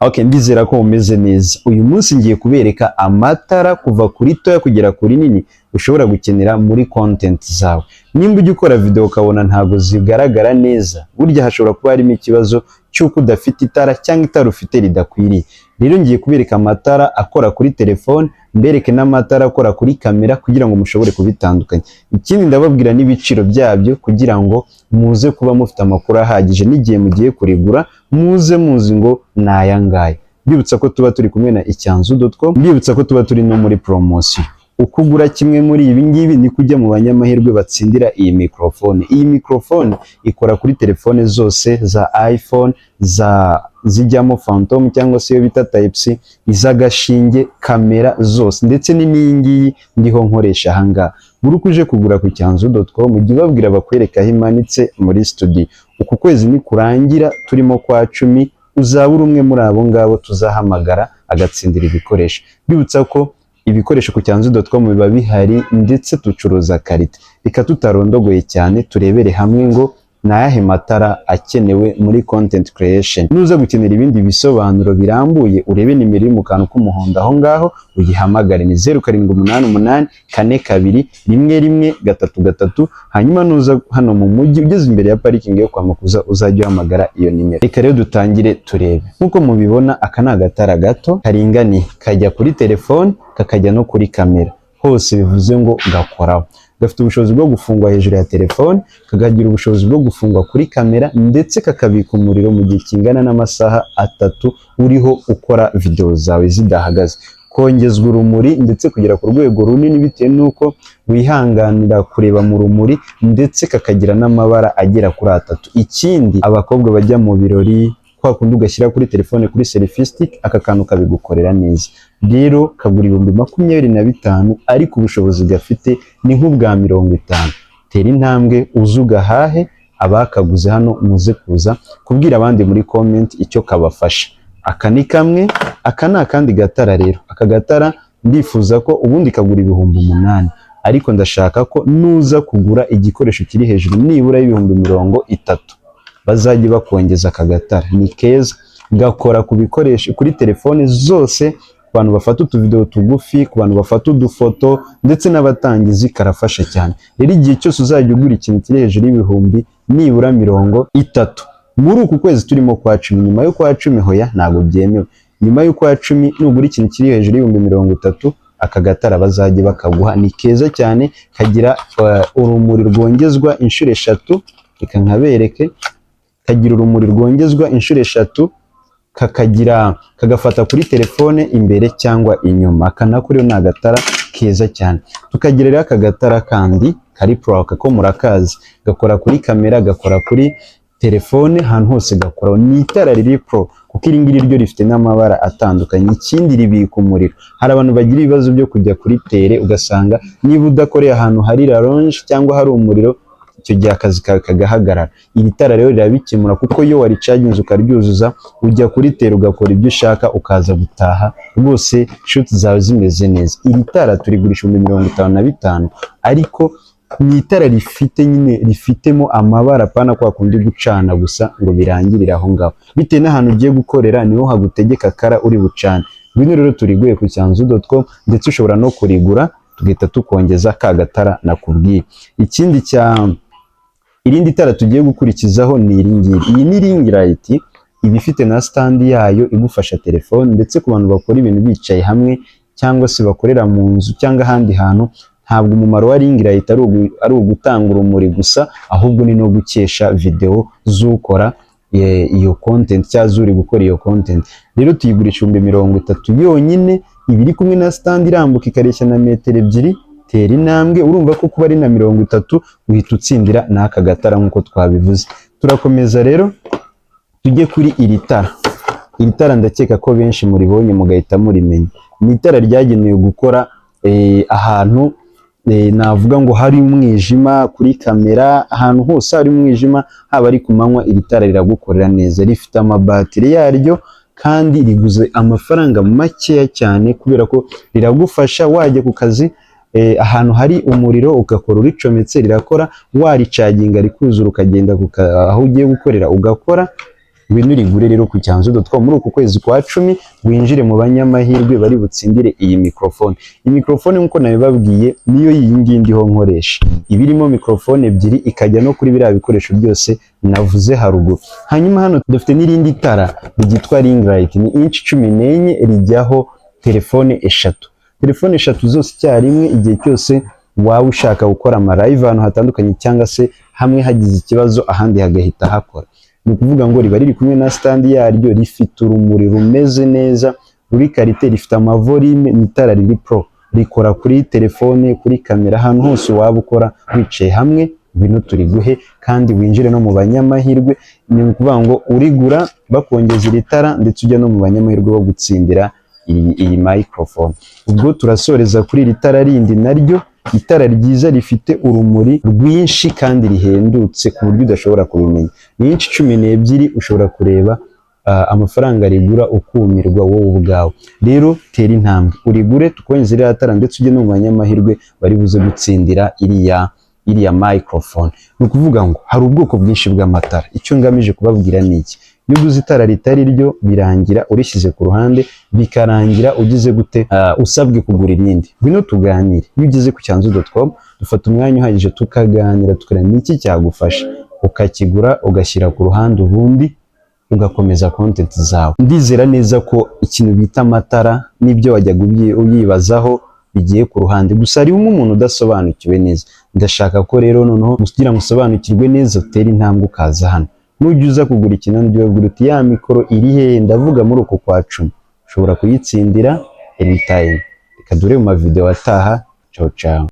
Okay, ndizera ko umeze neza. Uyu munsi ngiye kubereka amatara kuva kuri toya kugera kuri nini ushobora gukenera muri content zawe. Nimba ujya ukora video ukabona ntago zigaragara neza, burya hashobora kuba harimo ikibazo cy'uko udafite itara cyangwa itara ufite ridakwiriye. Rero ngiye kubereka amatara akora kuri telefone, mbereke n'amatara akora kuri kamera kugira ngo mushobore kubitandukanya. Ikindi ndababwira n'ibiciro byabyo kugira ngo muze kuba mufite amakuru ahagije n'igihe mugiye kurigura muze muzi ngo nayangaya. Mbibutsa ko tuba turi kumwe na icyanzu.com, mbibutsa ko tuba turi no muri promotion. Ukugura kimwe muri ibi ngibi ni kujya mu banyamahirwe batsindira iyi microphone. Iyi microphone ikora kuri telefone zose za iPhone, zijyamo Phantom cyangwa se yo bita Type C, izagashinge, kamera zose ndetse n'iyi ngiyi ndiho nkoresha ahangaha. Buri kuje kugura ku icyanzu.com ujye babwira bakwereka aho imanitse muri studio. Uku kwezi ni kurangira turimo kwa 10 uzabura umwe muri abo ngabo tuzahamagara agatsindira ibikoresho. Bibutsa ko ibikoresho ku icyanzu.com biba bihari ndetse tucuruza karite. Reka tutarondogoye cyane turebere hamwe ngo nayahe matara akenewe muri content creation. Nuza gukenera ibindi bisobanuro birambuye urebe nimero iri mu kantu k'umuhondo aho ngaho uyihamagare ni 0788 42 11 33. Hanyuma nuza hano mu mujyi ugeze imbere ya parking yo kwa Makuza uzajya uhamagara iyo nimero. Reka rero dutangire turebe. Nkuko mubibona aka ni agatara gato karingani kajya kuri telefone kakajya no kuri kamera, hose bivuze ngo gakoraho. Gafite ubushobozi bwo gufungwa hejuru ya telefone, kakagira ubushobozi bwo gufungwa kuri kamera ndetse kakabika umuriro mu gihe kingana n'amasaha 3 uriho ukora video zawe zidahagaze. Kongezwa urumuri ndetse kugera ku rwego runini bitewe nuko wihanganira kureba mu rumuri, ndetse kakagira n'amabara agera kuri 3. Ikindi abakobwa bajya mu birori kwa kundi ugashyira kuri telefone kuri selfie stick, aka kantu kabigukorera neza. Rero kagura 25,000 ariko ubushobozi gafite ni nk'ubwa 50. Tera intambwe uzugahahe, abakaguze hano muze kuza kubwira abandi muri comment icyo kabafasha. Aka ni kamwe, aka ni akandi gatara rero. Aka gatara ndifuza ko ubundi kagura 8,000 ariko ndashaka ko nuza kugura igikoresho kiri hejuru nibura 30,000 bazajye bakongeza aka gatara. Ni keza, gakora ku bikoresho kuri telefone zose, ku bantu bafata utuvideo tugufi, ku bantu bafata udufoto ndetse n'abatangizi karafasha cyane. Rero igihe cyose uzajya ugura ikintu kiri hejuru y'ibihumbi nibura 30 muri uku kwezi turimo kwa 10, nyuma yo kwa 10 hoya ntago byemewe. Nyuma yo kwa 10 nugura ikintu kiri hejuru y'ibihumbi 30 aka gatara bazajye bakaguha. Ni keza cyane, kagira urumuri rwongezwa inshuro 3. Reka nkabereke, kagira urumuri rwongezwa inshuro 3, kagafata kuri telefone imbere cyangwa inyuma. Aka nako rero ni agatara keza cyane. Tukagira rero aka gatara kandi kari pro, kako murakazi, gakora kuri kamera, gakora kuri telefone, ahantu hose gakora. Ni itara riri pro kuko iri ngiri ryo rifite n'amabara atandukanye. Ikindi ribika umuriro. Hari abantu bagira ibibazo byo kujya kuri tere ugasanga niba udakoreye ahantu hari lounge cyangwa hari umuriro, icyo gihe akazi kagahagarara. Iri tara rero rirabikemura kuko iyo waricaginze ukaryuzuza ujya kuri tere ugakora ibyo ushaka ukaza gutaha rwose shoot zawe zimeze neza. Iri tara turigurisha 55,000 ariko ni itara rifite nyine rifitemo amabara pana kwa kundi gucana gusa ngo birangirire aho ngaho. Bitewe n'ahantu ugiye gukorera niho hagutegeka kara uri bucane. Bino rero turiguye ku icyanzu.com ndetse ushobora no kurigura tugahita tukongeza ka gatara nakubwiye. Ikindi irindi tara tugiye gukurikizaho ni iri ngiri. Iyi ni ring light, iba ifite na stand yayo igufasha telefone, ndetse ku bantu bakora ibintu bicaye hamwe cyangwa se bakorera mu nzu cyangwa ahandi hantu, ntabwo umumaro wa ring light ari ugutanga urumuri gusa, ahubwo ni no gukesha video z'ukora iyo content cyangwa zuri gukora iyo content. Rero tuyigurisha 30,000 yonyine, ibiri kumwe na stand irambuka ikareshya na metero 2. Tera intambwe, urumva ko kuba ari na 30 uhita utsindira n'aka gatara nk'uko twabivuze. Turakomeza rero tujye kuri iri tara. Iri tara ndakeka ko benshi muribonye mugahita murimenya. Ni itara ryagenewe gukora ahantu navuga ngo hari umwijima, kuri kamera, ahantu hose hari umwijima, haba ari ku manywa iri tara riragukorera neza. Rifite amabatiri yaryo kandi riguze amafaranga makeya cyane kubera ko riragufasha wajya ku kazi ahantu hari umuriro ugakora uricometse rirakora, waricaginga rikuzura ukagenda aho ugiye gukorera ugakora. ngwino urigure rero ku cyanzu.com muri uku kwezi kwa 10 winjire mu banyamahirwe bari butsindire iyi microphone. Iyi microphone nkuko nabibabwiye niyo iyi ngiyi ndiho nkoresha, ibirimo microphone ebyiri ikajya no kuri biriya bikoresho byose navuze haruguru. Hanyuma hano dufite n'irindi tara ryitwa ring light, ni inch 14 rijyaho telefone eshatu zose icyarimwe igihe cyose waba ushaka gukora ama live ahantu hatandukanye cyangwa se hamwe hagize ikibazo ahandi hagahita hakora. Ni ukuvuga ngo riba riri kumwe na stand yaryo, rifite urumuri rumeze neza, ruri karite, rifite amavolume, ni itara riri pro, rikora kuri telefone, kuri kamera, ahantu hose waba ukora wicaye hamwe. Ngwino turiguhe kandi winjire no mu banyamahirwe. Ni ukuvuga ngo urigura bakongeza iri tara ndetse ujya no mu banyamahirwe bo gutsindira iyi microphone. Ubwo turasoreza kuri iri tara rindi, naryo itara ryiza rifite urumuri rwinshi kandi rihendutse ku buryo udashobora kubimenya. Ni inch 12 ushobora kureba amafaranga rigura ukumirwa wowe ubwawe. Rero tera intambwe urigure tukongeza iri tara ndetse ujye no mu banyamahirwe bari buze gutsindira iriya microphone. Ni ukuvuga ngo hari ubwoko bwinshi bw'amatara. Icyo ngamije kubabwira ni iki: iyo uguze itara ritari ryo birangira urishyize ku ruhande, bikarangira ugize gute usabwe kugura irindi. Ngwino tuganire. Iyo ugeze ku cyanzu.com dufata umwanya uhagije tukaganira, tukareba niki cyagufasha ukakigura ugashyira ku ruhande, ubundi ugakomeza content zawe. Ndizera neza ko ikintu bita amatara n'ibyo wajyaga uyibazaho bigiye ku ruhande, gusa harimo umuntu udasobanukiwe neza. Ndashaka ko rero noneho kugira ngo usobanukirwe neza utere intambwe ukaza hano. Nujya uza kugura ikintu njye wabwira uti ya mikoro iri hehe, ndavuga muri uko kwa 10 ushobora kuyitsindira anytime. Reka dure mu mavideo ataha. Ciao ciao.